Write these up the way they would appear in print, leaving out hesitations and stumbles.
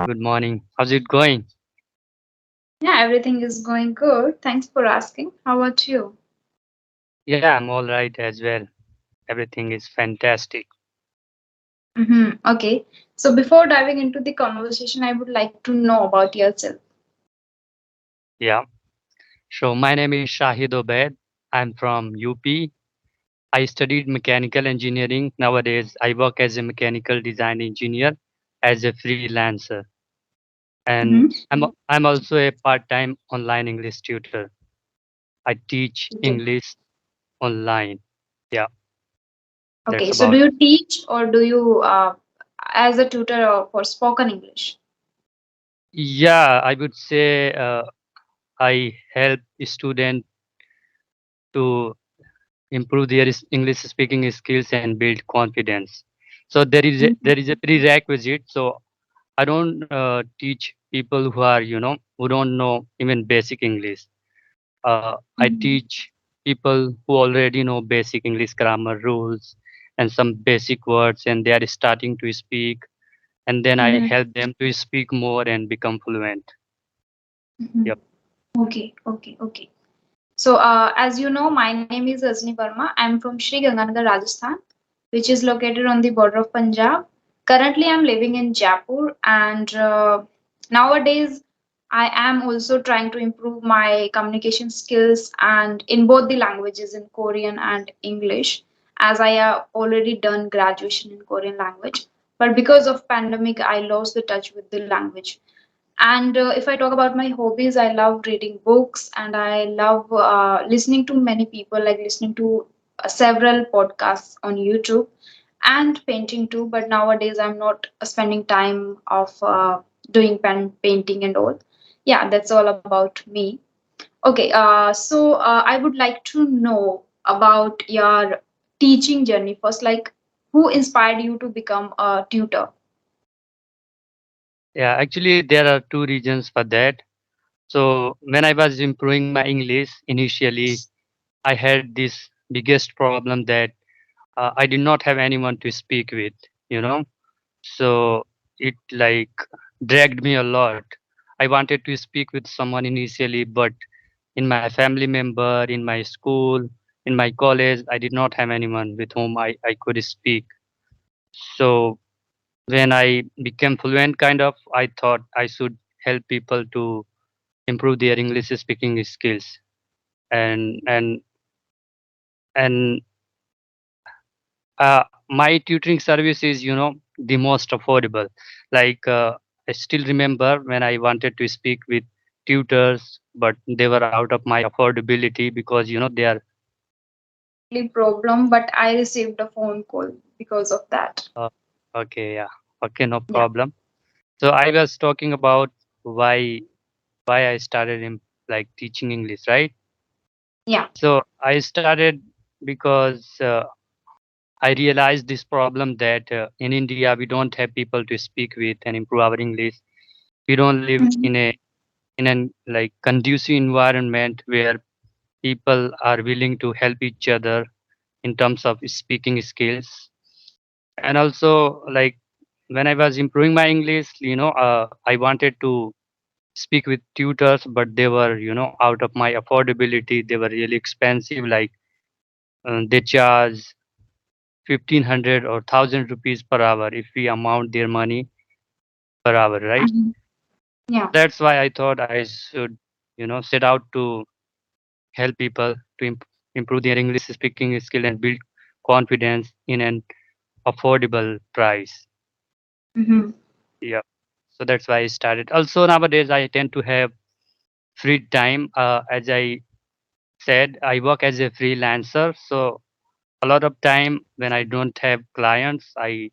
Good morning. How's it going? Yeah, everything is going good. Thanks for asking. How about you? Yeah, I'm all right as well. Everything is fantastic. Okay. So before diving into the conversation, I would like to know about yourself. Yeah. So my name is Shahid Obed. I'm from UP. I studied mechanical engineering. Nowadays, I work as a mechanical design engineer as a freelancer. And Mm-hmm. I'm also a part-time online English tutor. I teach Okay. English online. Yeah, Okay. that's So do about. you teach or do you as a tutor for spoken English? Yeah, I would say I help students to improve their English speaking skills and build confidence. So Mhm. there is a prerequisite. So I don't teach people who are who don't know even basic English. I Mhm. teach people who already know basic English grammar rules and some basic words, and they are starting to speak. And then I Mhm. help them to speak more and become fluent. Mhm. Yep. Okay. So as you know, my name is Ajni Verma. I'm from Sri Ganganagar, Rajasthan, which is located on the border of Punjab. Currently, I'm living in Jaipur, and nowadays, I am also trying to improve my communication skills and in both the languages, in Korean and English, as I have already done graduation in Korean language. But because of pandemic, I lost the touch with the language. And if I talk about my hobbies, I love reading books and I love listening to many people, like listening to several podcasts on YouTube and painting too. But nowadays, I'm not spending time of doing painting and all. Yeah, that's all about me. Okay, so I would like to know about your teaching journey first. Like, who inspired you to become a tutor? Yeah, actually, there are two reasons for that. So when I was improving my English initially, I had this biggest problem that I did not have anyone to speak with, you know. So it like dragged me a lot. I wanted to speak with someone initially, but in my family member, in my school, in my college, I did not have anyone with whom I could speak. So when I became fluent, kind of, I thought I should help people to improve their English speaking skills. And and and my tutoring service is the most affordable. Like I still remember when I wanted to speak with tutors, but they were out of my affordability because they are Exactly problem, but I received a phone call because of that. uh, okay. Yeah, okay, no Yeah. problem. So I was talking about why I started in like teaching English, right? Yeah. So I started because I realized this problem that in India we don't have people to speak with and improve our English. We don't live Mhm. in an like conducive environment where people are willing to help each other in terms of speaking skills. And also, like when I was improving my English, I wanted to speak with tutors, but they were out of my affordability. They were really expensive. Like they charge 1,500 or 1,000 rupees per hour if we amount their money per hour, right? Mhm. Yeah. That's why I thought I should set out to help people to improve their English speaking skill and build confidence in an affordable price. Hmm. Yeah. So that's why I started. Also nowadays I tend to have free time. As I said, I work as a freelancer. So a lot of time when I don't have clients, I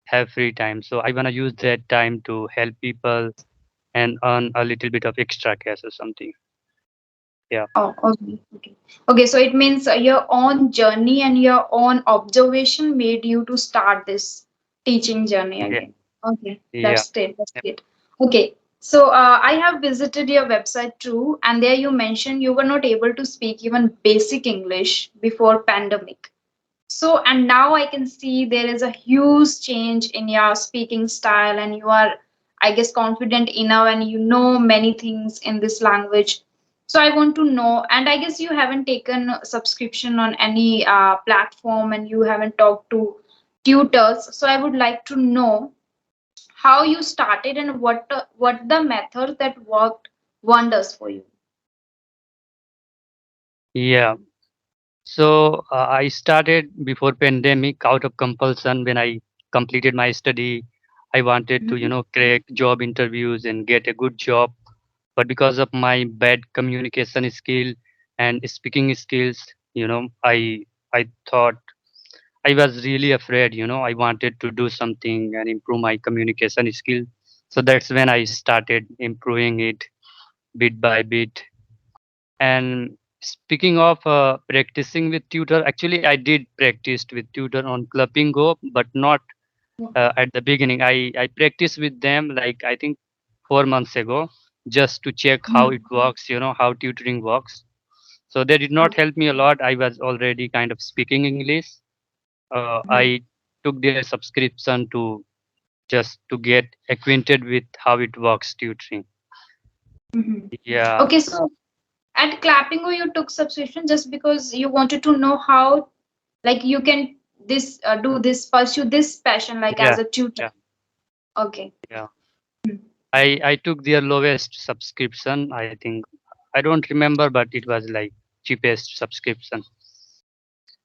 have free time. So I want to use that time to help people and earn a little bit of extra cash or something. Yeah. Oh, okay. Okay, so it means your own journey and your own observation made you to start this teaching journey Yeah. again. Okay, Yeah. that's great. That's great. Okay, so I have visited your website too, and there you mentioned you were not able to speak even basic English before pandemic. So, and now I can see there is a huge change in your speaking style, and you are I guess, confident enough and you know many things in this language. So I want to know, and I guess you haven't taken a subscription on any platform and you haven't talked to tutors. So I would like to know how you started and what the method that worked wonders for you. Yeah. So I started before pandemic out of compulsion. When I completed my study, I wanted to, Mhm. crack job interviews and get a good job. But because of my bad communication skill and speaking skills, I thought I was really afraid. I wanted to do something and improve my communication skill. So that's when I started improving it bit by bit. And speaking of practicing with tutor, actually I did practice with tutor on Clapingo, but not at the beginning. I practiced with them like I think 4 months ago, just to check how Mhm. it works, how tutoring works. So they did not help me a lot. I was already kind of speaking English. Mhm. I took their subscription to just to get acquainted with how it works tutoring. Mhm. Yeah, Okay, so at Clappingo, you took subscription just because you wanted to know how, like, you can this do this, pursue this passion, like yeah, as a tutor. yeah, Okay. yeah. I took their lowest subscription. I think I don't remember, but it was like cheapest subscription.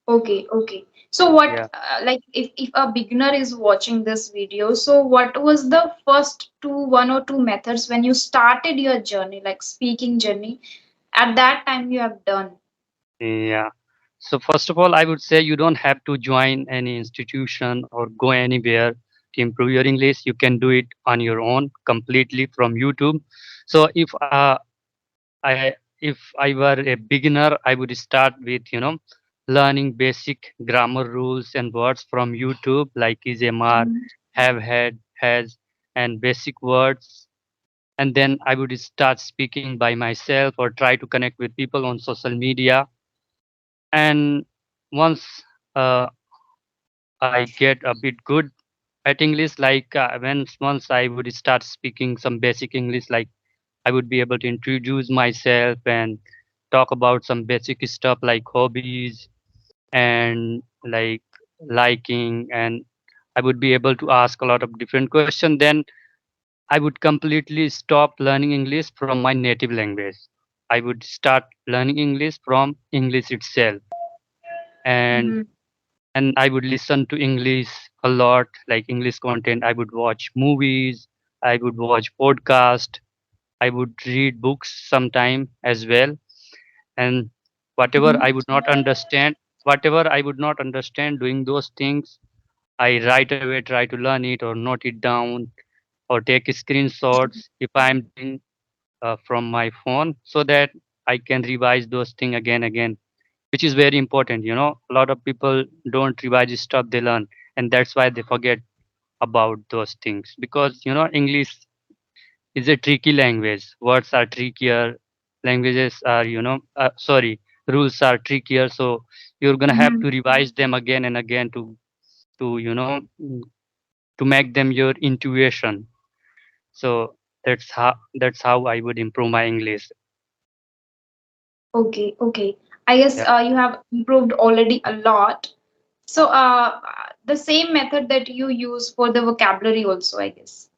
Okay, okay. So what, Yeah, like, if a beginner is watching this video, so what was the first one or two methods when you started your journey, like speaking journey, at that time you have done? yeah. So first of all, I would say you don't have to join any institution or go anywhere to improve your English. You can do it on your own completely from YouTube. So if I were a beginner, I would start with learning basic grammar rules and words from YouTube, like is, am, are, Mhm. have, had, has, and basic words. And then I would start speaking by myself or try to connect with people on social media. And once uh, I get a bit good at English, like when once I would start speaking some basic English, like I would be able to introduce myself and talk about some basic stuff like hobbies and like liking, and I would be able to ask a lot of different questions. Then I would completely stop learning English from my native language. I would start learning English from English itself, and Mhm. I would listen to English a lot, like English content. I would watch movies, I would watch podcast, I would read books sometime as well. And whatever Mhm. I would not understand, whatever I would not understand doing those things, I right away try to learn it or note it down or take screenshots if I'm doing from my phone, so that I can revise those things again, which is very important. A lot of people don't revise stuff they learn, and that's why they forget about those things, because English is a tricky language. Words are trickier. Languages are, sorry, rules are trickier. So you're gonna have Mhm. to revise them again and again to to make them your intuition. So that's how I would improve my English. Okay, okay. I guess Yeah. you have improved already a lot. So, the same method that you use for the vocabulary also, I guess.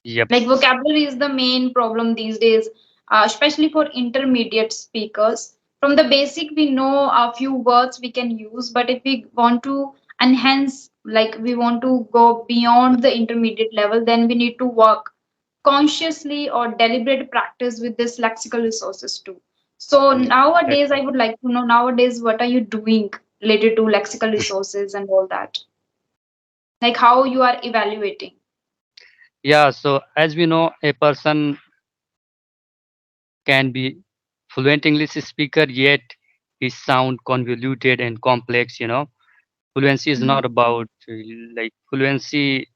Yep. Like vocabulary is the main problem these days, especially for intermediate speakers. From the basic, we know a few words we can use, but if we want to enhance, like we want to go beyond the intermediate level, then we need to work consciously or deliberate practice with this lexical resources too. So Yeah. nowadays, I Exactly. would like to know nowadays what are you doing related to lexical resources and all that, like how you are evaluating. Yeah. So as we know, a person can be fluent English speaker, yet his sound convoluted and complex. Fluency is Mhm. not about like fluency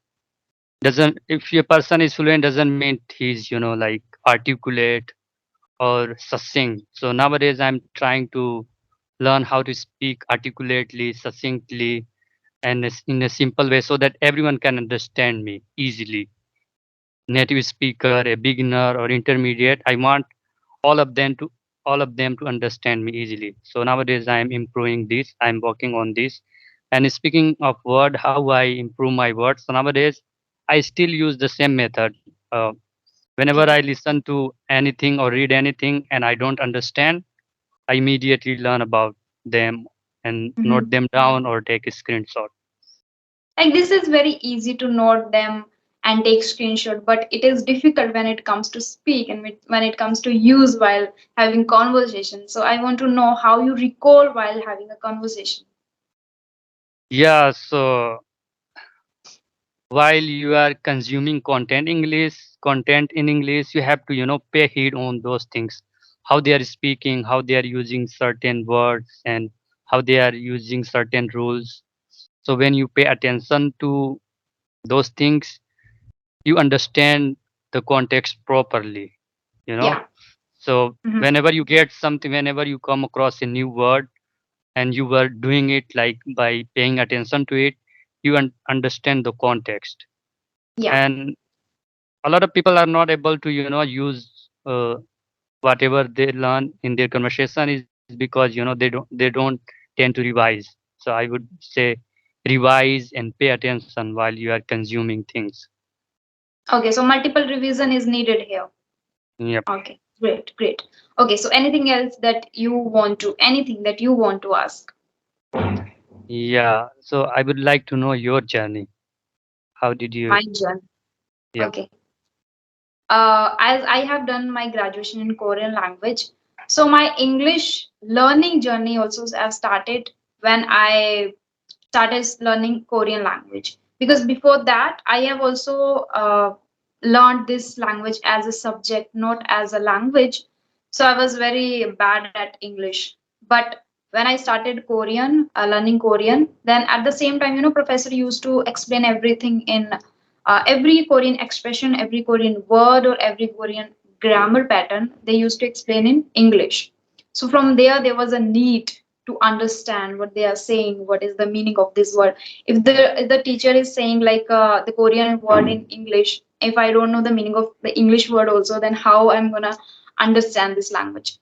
doesn't, if a person is fluent doesn't mean he's like articulate or succinct. So nowadays I'm trying to learn how to speak articulately, succinctly, and in a simple way, so that everyone can understand me easily. native speaker, a beginner or intermediate. I want all of them to all of them to understand me easily. So nowadays I am improving this. I am working on this. And speaking of word, how I improve my words. So nowadays I still use the same method. Whenever I Okay. listen to anything or read anything and I don't understand, I immediately learn about them and Mhm. note them down or take a screenshot. Like this is very easy to note them and take screenshot, but it is difficult when it comes to speak and when it comes to use while having conversation. So I want to know how you recall while having a conversation. Yeah, so while you are consuming content in English, you have to, pay heed on those things. How they are speaking, how they are using certain words, and how they are using certain rules. So when you pay attention to those things, you understand the context properly, you know. Yeah. So Mhm. whenever you get something, whenever you come across a new word and you were doing it like by paying attention to it, you understand the context. Yeah. And a lot of people are not able to use whatever they learn in their conversation is because they don't tend to revise. So I would say revise and pay attention while you are consuming things. Okay, so multiple revision is needed here. Yep. Okay, great, great. Okay, so anything else that you want to, anything that you want to ask? Yeah, so I would like to know your journey. How did you? My journey. Yep. Okay. As I have done my graduation in Korean language, so my English learning journey also have started when I started learning Korean language. Because before that, I have also learned this language as a subject, not as a language. So I was very bad at English. But when I started Korean, learning Korean, then at the same time, professor used to explain everything in every Korean expression, every Korean word, or every Korean grammar pattern. They used to explain in English. So from there was a need to understand what they are saying, what is the meaning of this word. If the teacher is saying like the Korean word in English, if I don't know the meaning of the English word also, then how I'm gonna understand this language?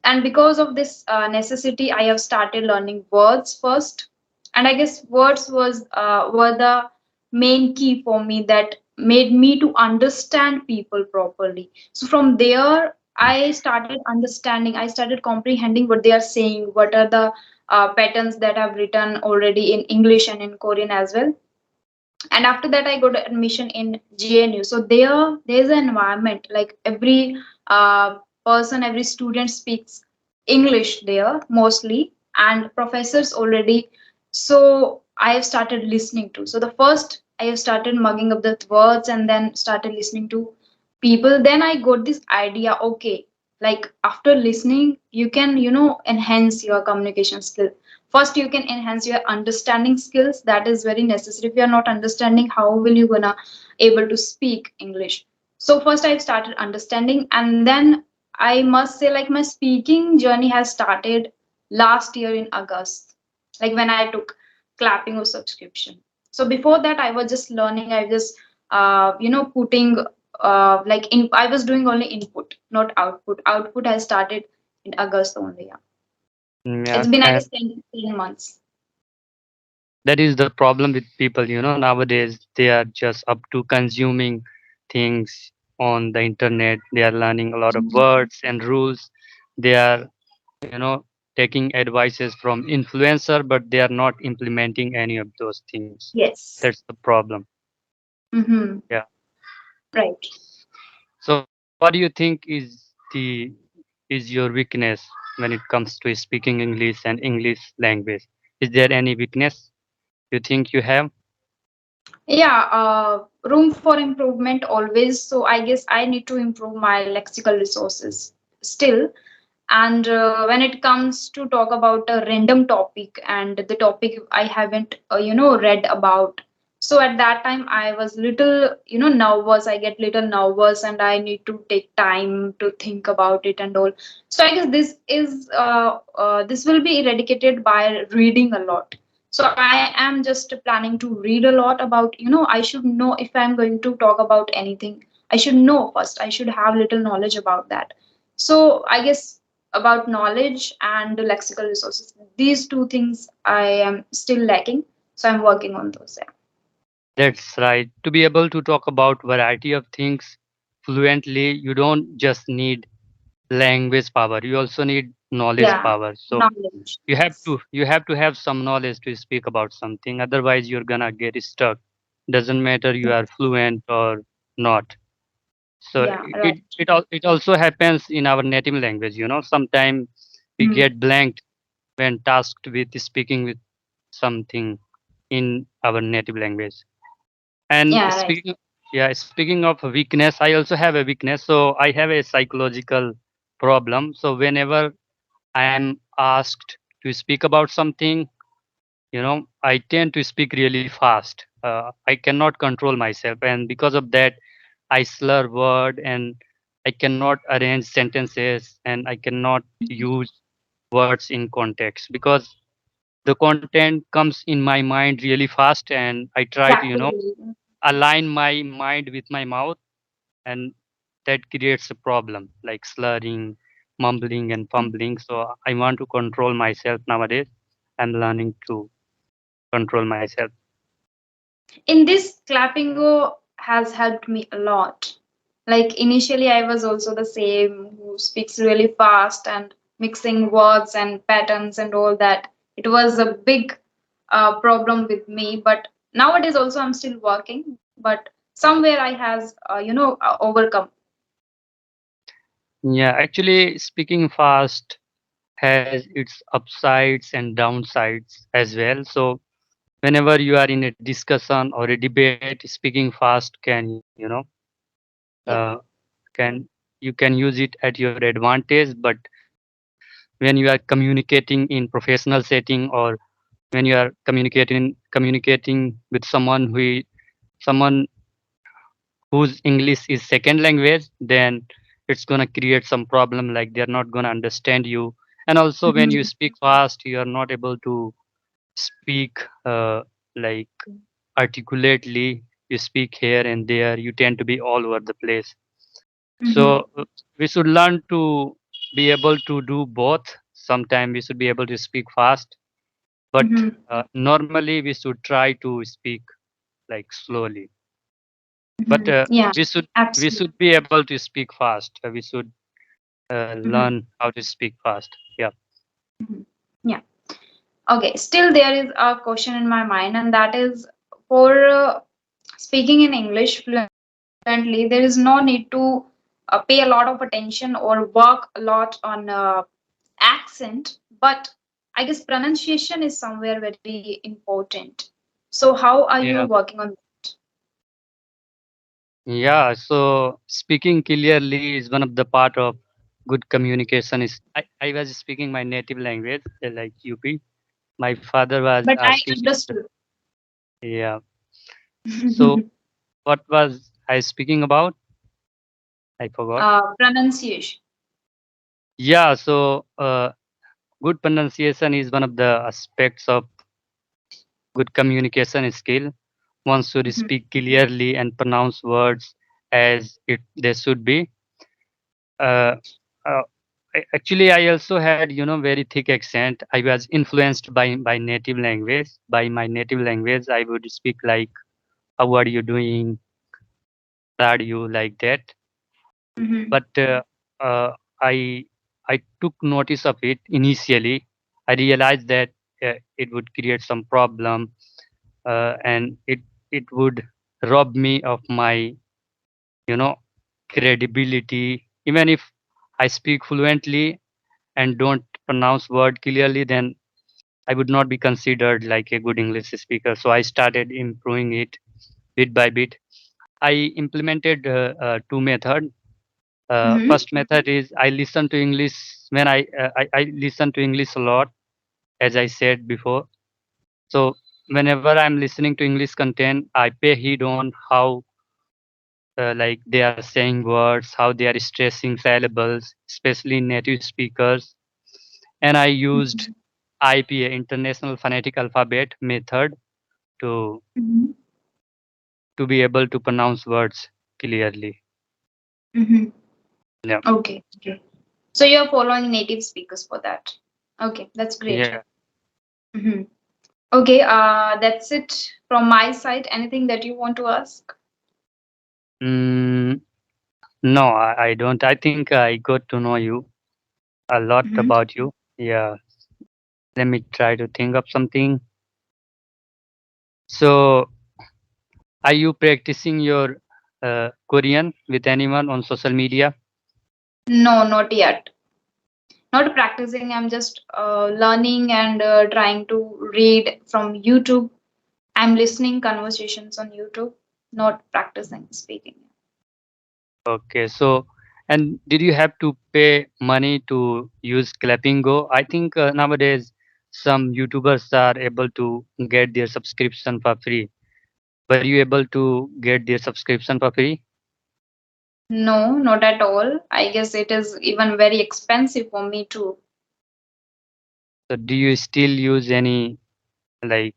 And because of this necessity, I have started learning words first. And I guess words were the main key for me that made me to understand people properly. So from there I started understanding, I started comprehending what they are saying, what are the patterns that I've written already in English and in Korean as well. And after that I got admission in JNU. So there's an environment like every person, every student speaks English there mostly, and professors already. So I have started listening to. So the first I have started mugging up the words and then started listening to people. Then I got this idea, okay, like after listening you can enhance your communication skill. First you can enhance your understanding skills, that is very necessary. If you are not understanding, how will you gonna able to speak English? So first I started understanding, and then I must say like my speaking journey has started last year in August, like when I took clapping or subscription. So before that I was just learning, I was putting like in I was doing only input, not output. Output has started in August only. Yeah, it's Yes, been I and guess 10 months. that is the problem with people, nowadays they are just up to consuming things on the internet. They are learning a lot of Mhm. words and rules. They are, you know, taking advices from influencer, but they are not implementing any of those things. Yes. That's the problem. Mm-hmm. Yeah. Right. So what do you think is your weakness when it comes to speaking English and English language? Is there any weakness you think you have? Yeah, room for improvement always. So I guess I need to improve my lexical resources still. And when it comes to talk about a random topic and the topic I haven't read about, so at that time I was little nervous. I get little nervous and I need to take time to think about it and all. So I guess this will be eradicated by reading a lot. So I am just planning to read a lot about, I should know if I'm going to talk about anything. I should know first. I should have little knowledge about that. So I guess about knowledge and the lexical resources, these two things I am still lacking. So I'm working on those. That's right. To be able to talk about variety of things fluently, you don't just need language power. You also need knowledge Yeah, power. So knowledge. Yes. you have to have some knowledge to speak about something. Otherwise, you're gonna get stuck. Doesn't matter you are fluent or not. So Yeah, right. it also happens in our native language. You know, sometimes we Mhm. get blanked when tasked with speaking with something in our native language. And Yeah, right. speaking of weakness, I also have a weakness. So I have a psychological problem. So whenever I am asked to speak about something, you know, I tend to speak really fast. I cannot control myself, and because of that, I slur word, and I cannot arrange sentences, and I cannot use words in context because the content comes in my mind really fast, and I try to, you know, Practically. align my mind with my mouth, and that creates a problem like slurring, mumbling, and fumbling. So I want to control myself nowadays. I'm learning to control myself. In this, clappingo has helped me a lot. Like initially, I was also the same who speaks really fast and mixing words and patterns and all that. It was a big problem with me, but nowadays also I'm still working. But somewhere I has overcome. Yeah, actually, speaking fast has its upsides and downsides as well. So whenever you are in a discussion or a debate, speaking fast can, you know, uh, Yeah. can you can use it at your advantage. But when you are communicating in professional setting, or when you are communicating with someone someone whose English is second language, then it's gonna create some problem, like they're not gonna understand you. And also when you Mhm. speak fast, you are not able to speak like articulately. You speak here and there. You tend to be all over the place. Mhm. So we should learn to be able to do both. Sometimes we should be able to speak fast, but Mhm. normally we should try to speak like slowly. But Mhm. Yeah, we absolutely. should be able to speak fast. We should Mhm. learn how to speak fast. Yeah. Mhm. Yeah. Okay, still there is a question in my mind, and that is for speaking in English fluently, there is no need to pay a lot of attention or work a lot on accent, but I guess pronunciation is somewhere very important. So, how are you Yeah. working on? Yeah. So speaking clearly is one of the part of good communication. I was speaking my native language, like UP. My father was But I asking me. understood. Yeah. So what was I speaking about? I forgot. Pronunciation. Yeah. So good pronunciation is one of the aspects of good communication skill. One should Mhm. speak clearly and pronounce words as they should be. Uh, uh, Actually, I also had, you know, very thick accent. I was influenced by native language. By my native language, I would speak like, "How are you doing? Are you?" like that. Mhm. But uh, I I took notice of it initially. I realized that it would create some problem, and it would rob me of my, you know, credibility. Even if I speak fluently and don't pronounce word clearly, then I would not be considered like a good English speaker. So I started improving it bit by bit. I implemented two methods. Mhm. First method is I listen to English when I listen to English a lot, as I said before. So whenever I'm listening to English content, I pay heed on how like they are saying words, how they are stressing syllables, especially native speakers. And I used Mhm. IPA, International Phonetic Alphabet method, to Mhm. be able to pronounce words clearly. Mm-hmm. Yeah. Okay. Okay. So you're following native speakers for that. Okay, that's great. Yeah. Mm-hmm. Okay, that's it from my side. Anything that you want to ask? Mm, no, I don't. I think I got to know you a lot Mm-hmm. about you. Yeah. Let me try to think of something. So, are you practicing your Korean with anyone on social media? No, not yet. Not practicing. I'm just learning and trying to read from YouTube. I'm listening conversations on YouTube, not practicing speaking. Okay. So, and did you have to pay money to use Clappingo? I think nowadays some YouTubers are able to get their subscription for free. Were you able to get their subscription for free? No, not at all. I guess it is even very expensive for me too. So, do you still use any like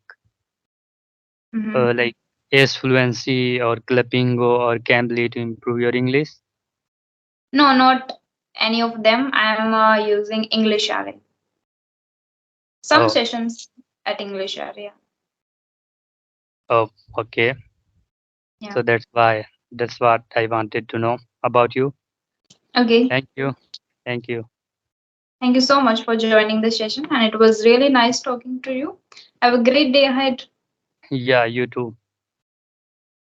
Hmm. like S Fluency or Clappingo or Cambly to improve your English? No, not any of them. I'm using Englishyaari. Some Oh, sessions at Englishyaari. oh, okay. Yeah. So that's what I wanted to know about you. Okay. Thank you. Thank you. Thank you so much for joining the session, and it was really nice talking to you. Have a great day ahead. Yeah, you too.